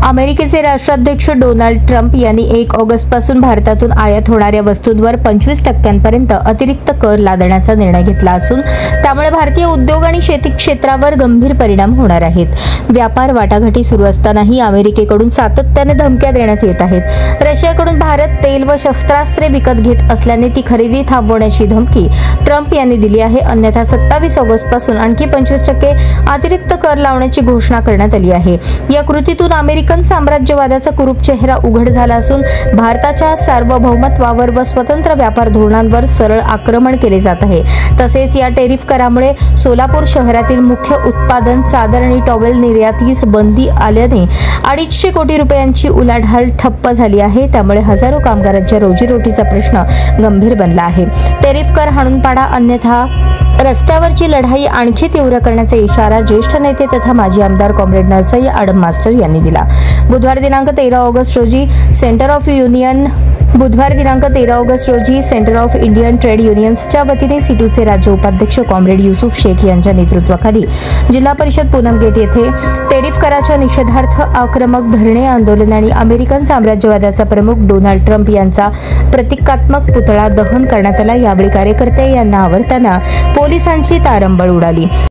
अमेरिकेचे राष्ट्राध्यक्ष Donald Trump यांनी 1 ऑगस्टपासून भारतातून आयात होणाऱ्या वस्तूंवर 25% अतिरिक्त कर लादण्याचा निर्णय घेतला असून त्यामुळे भारतीय उद्योग आणि शेती क्षेत्रावर गंभीर परिणाम होणार आहेत। व्यापार वाटाघाटी सुरू असतानाही अमेरिकेकडून सातत्याने धमक्या देण्यात येत आहेत। रशियाकडून भारत तेल व शस्त्रास्त्रे विकत घेत असल्याने ती खरेदी थांबवण्याची धमकी ट्रम्प यांनी दिली आहे। अन्यथा 27 ऑगस्टपासून आणखी 25% अतिरिक्त कर लावण्याची घोषणा करण्यात आली आहे। या कृतीतून अमेरिकन साम्राज्यवादाचा कुरूप चेहरा उघड झाला असून भारताच्या सार्वभौमत्वावर व स्वतंत्र व्यापार धोरणांवर सरळ आक्रमण केले जात आहे। तसेच या टेरिफ करामुळे सोलापूर शहरातील मुख्य उत्पादन चादर आणि टॉवेल निर्यातीस बंदी आल्याने 250 कोटी रुपयांची उलाढाल ठप्प झाली आहे। त्यामुळे हजारो कामगारांच्या रोजीरोटीचा प्रश्न गंभीर बनला आहे। टेरिफ कर हाणून पाडा, अन्यथा रस्त्यावरची लढाई आणखी तीव्र करण्याचा इशारा ज्येष्ठ नेते तथा माजी आमदार कॉम्रेड नरसय्या आडम मास्टर यांनी दिला। बुधवार दिनांक 13 ऑगस्ट रोजी सेंटर ऑफ इंडियन ट्रेड युनियन्सच्या वतीने सिटूचे राज्य उपाध्यक्ष कॉम्रेड युसुफ शेख यांच्या नेतृत्वाखाली जिल्हा परिषद पूनम गेट येथे टेरिफ कराच्या निषेधार्थ आक्रमक धरणे आंदोलन आणि अमेरिकन साम्राज्यवादाचा प्रमुख डोनाल्ड ट्रम्प यांचा प्रतिकात्मक पुतळा दहन करण्यात आला। यावेळी कार्यकर्ते यांना आवरताना पोलिसांची तारंबळ उडाली।